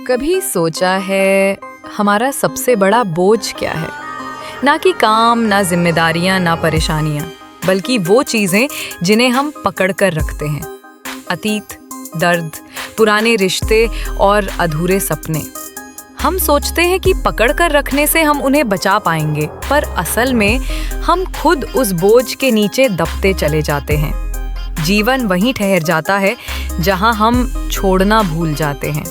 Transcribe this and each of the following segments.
कभी सोचा है हमारा सबसे बड़ा बोझ क्या है? ना कि काम, ना जिम्मेदारियां, ना परेशानियां, बल्कि वो चीजें जिन्हें हम पकड़ कर रखते हैं। अतीत, दर्द, पुराने रिश्ते और अधूरे सपने। हम सोचते हैं कि पकड़ कर रखने से हम उन्हें बचा पाएंगे, पर असल में हम खुद उस बोझ के नीचे दबते चले जाते हैं। जीवन वहीं ठहर जाता है जहां हम छोड़ना भूल जाते हैं।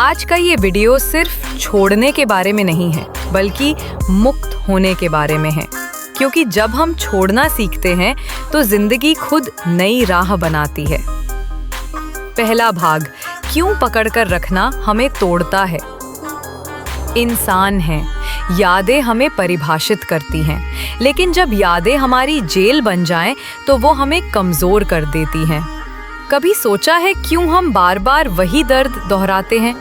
आज का ये वीडियो सिर्फ छोड़ने के बारे में नहीं है, बल्कि मुक्त होने के बारे में है। क्योंकि जब हम छोड़ना सीखते हैं तो जिंदगी खुद नई राह बनाती है। पहला भाग, क्यों पकड़ कर रखना हमें तोड़ता है। इंसान हैं, यादें हमें परिभाषित करती हैं, लेकिन जब यादें हमारी जेल बन जाएं तो वो हमें कमजोर कर देती हैं। कभी सोचा है क्यों हम बार बार वही दर्द दोहराते हैं?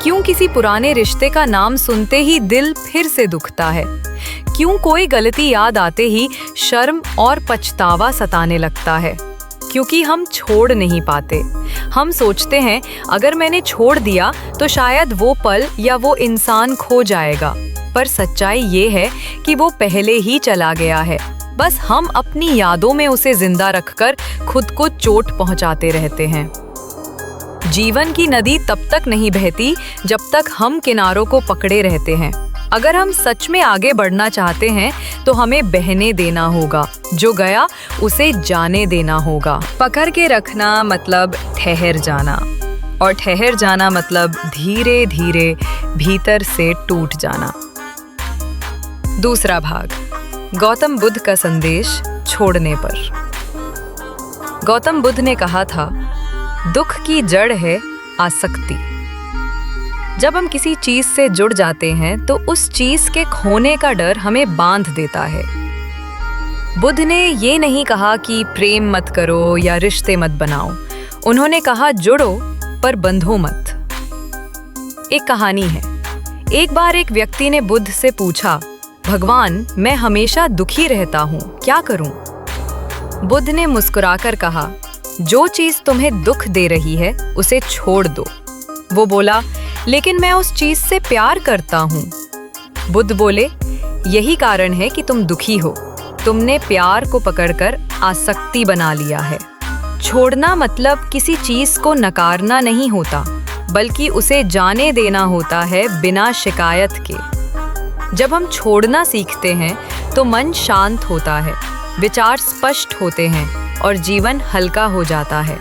क्यों किसी पुराने रिश्ते का नाम सुनते ही दिल फिर से दुखता है? क्यों कोई गलती याद आते ही शर्म और पछतावा सताने लगता है? क्योंकि हम छोड़ नहीं पाते। हम सोचते हैं अगर मैंने छोड़ दिया तो शायद वो पल या वो इंसान खो जाएगा, पर सच्चाई ये है कि वो पहले ही चला गया है। बस हम अपनी यादों में उसे जिंदा रखकर खुद को चोट पहुंचाते रहते हैं। जीवन की नदी तब तक नहीं बहती जब तक हम किनारों को पकड़े रहते हैं। अगर हम सच में आगे बढ़ना चाहते हैं तो हमें बहने देना होगा, जो गया उसे जाने देना होगा। पकड़ के रखना मतलब ठहर जाना, और ठहर जाना मतलब धीरे धीरे भीतर से टूट जाना। दूसरा भाग, गौतम बुद्ध का संदेश छोड़ने पर। गौतम बुद्ध ने कहा था, दुख की जड़ है आसक्ति। जब हम किसी चीज से जुड़ जाते हैं तो उस चीज के खोने का डर हमें बांध देता है। बुद्ध ने ये नहीं कहा कि प्रेम मत करो या रिश्ते मत बनाओ। उन्होंने कहा, जुड़ो पर बंधो मत। एक कहानी है। एक बार एक व्यक्ति ने बुद्ध से पूछा, भगवान, मैं हमेशा दुखी रहता हूँ, क्या करूं? बुद्ध ने मुस्कुराकर कहा, जो चीज तुम्हें दुख दे रही है उसे छोड़ दो। वो बोला, लेकिन मैं उस चीज से प्यार करता हूँ। बुद्ध बोले, यही कारण है कि तुम दुखी हो। तुमने प्यार को पकड़कर आसक्ति बना लिया है। छोड़ना मतलब किसी चीज को नकारना नहीं होता, बल्कि उसे जाने देना होता है बिना शिकायत के। जब हम छोड़ना सीखते हैं तो मन शांत होता है, विचार स्पष्ट होते हैं और जीवन हल्का हो जाता है।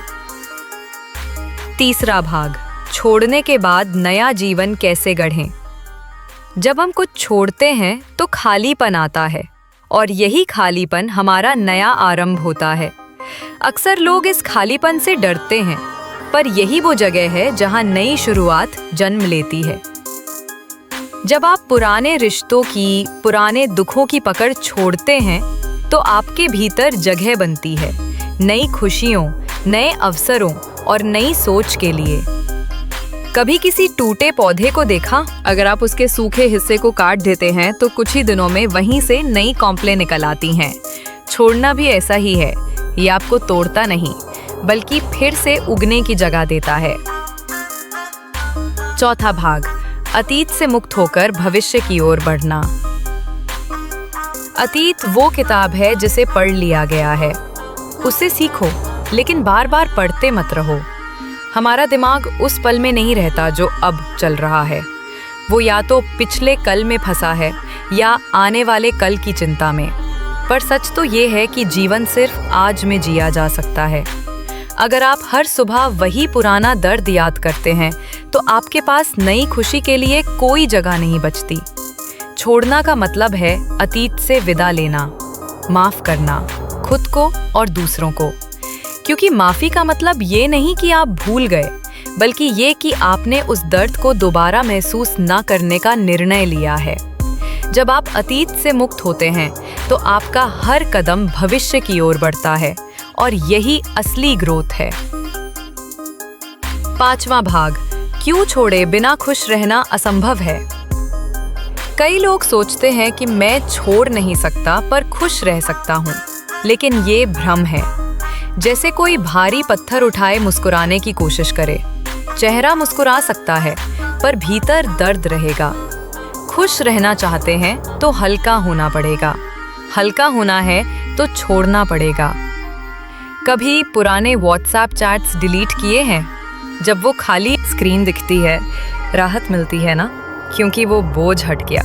तीसरा भाग, छोड़ने के बाद नया जीवन कैसे गढ़ें। जब हम कुछ छोड़ते हैं तो खालीपन आता है, और यही खालीपन हमारा नया आरंभ होता है। अक्सर लोग इस खालीपन से डरते हैं, पर यही वो जगह है जहां नई शुरुआत जन्म लेती है। जब आप पुराने रिश्तों की, पुराने दुखों की पकड़ छोड़ते हैं तो आपके भीतर जगह बनती है नई खुशियों, नए अवसरों और नई सोच के लिए। कभी किसी टूटे पौधे को देखा? अगर आप उसके सूखे हिस्से को काट देते हैं तो कुछ ही दिनों में वहीं से नई कॉम्प्लें निकल आती हैं। छोड़ना भी ऐसा ही है। ये आपको तोड़ता नहीं, बल्कि फिर से उगने की जगह देता है। चौथा भाग, अतीत से मुक्त होकर भविष्य की ओर बढ़ना। अतीत वो किताब है जिसे पढ़ लिया गया है। उसे सीखो, लेकिन बार बार पढ़ते मत रहो। हमारा दिमाग उस पल में नहीं रहता जो अब चल रहा है। वो या तो पिछले कल में फंसा है या आने वाले कल की चिंता में। पर सच तो ये है कि जीवन सिर्फ आज में जिया जा सकता है। अगर आप हर सुबह वही पुराना दर्द याद करते हैं तो आपके पास नई खुशी के लिए कोई जगह नहीं बचती। छोड़ना का मतलब है अतीत से विदा लेना, माफ करना खुद को और दूसरों को। क्योंकि माफी का मतलब ये नहीं कि आप भूल गए, बल्कि ये कि आपने उस दर्द को दोबारा महसूस ना करने का निर्णय लिया है। जब आप अतीत से मुक्त होते हैं तो आपका हर कदम भविष्य की ओर बढ़ता है, और यही असली ग्रोथ है। पांचवा भाग, क्यों छोड़े बिना खुश रहना असंभव है। कई लोग सोचते हैं कि मैं छोड़ नहीं सकता पर खुश रह सकता हूँ, लेकिन ये भ्रम है। जैसे कोई भारी पत्थर उठाए मुस्कुराने की कोशिश करे। चेहरा मुस्कुरा सकता है, पर भीतर दर्द रहेगा। खुश रहना चाहते हैं तो हल्का होना पड़ेगा। हल्का होना है तो छोड़ना पड़ेगा। कभी पुराने व्हाट्सएप चैट्स डिलीट किए हैं? जब वो खाली स्क्रीन दिखती है, राहत मिलती है ना, क्योंकि वो बोझ हट गया।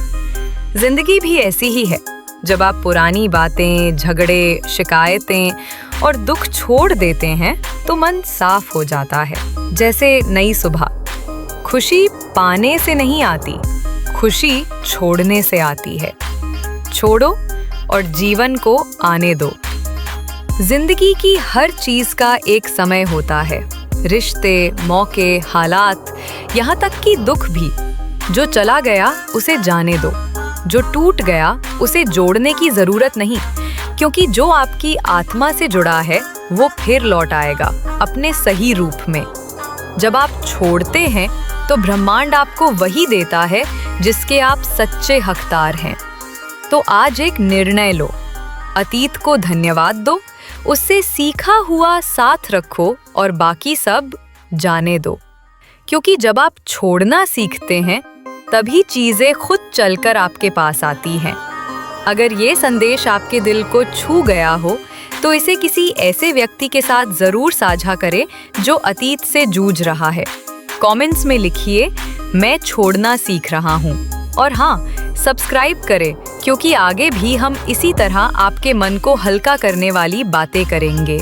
जिंदगी भी ऐसी ही है। जब आप पुरानी बातें, झगड़े, शिकायतें और दुख छोड़ देते हैं तो मन साफ हो जाता है, जैसे नई सुबह। खुशी पाने से नहीं आती, खुशी छोड़ने से आती है। छोड़ो और जीवन को आने दो। जिंदगी की हर चीज का एक समय होता है। रिश्ते, मौके, हालात, यहाँ तक कि दुख भी। जो चला गया उसे जाने दो। जो टूट गया उसे जोड़ने की जरूरत नहीं, क्योंकि जो आपकी आत्मा से जुड़ा है वो फिर लौट आएगा अपने सही रूप में। जब आप छोड़ते हैं तो ब्रह्मांड आपको वही देता है जिसके आप सच्चे हकदार हैं। तो आज एक निर्णय लो। अतीत को धन्यवाद दो, उससे सीखा हुआ साथ रखो और बाकी सब जाने दो। क्योंकि जब आप छोड़ना सीखते हैं तभी चीजें खुद चलकर आपके पास आती हैं। अगर ये संदेश आपके दिल को छू गया हो तो इसे किसी ऐसे व्यक्ति के साथ जरूर साझा करें जो अतीत से जूझ रहा है। कमेंट्स में लिखिए, मैं छोड़ना सीख रहा हूँ। और हाँ, सब्सक्राइब करें, क्योंकि आगे भी हम इसी तरह आपके मन को हल्का करने वाली बातें करेंगे।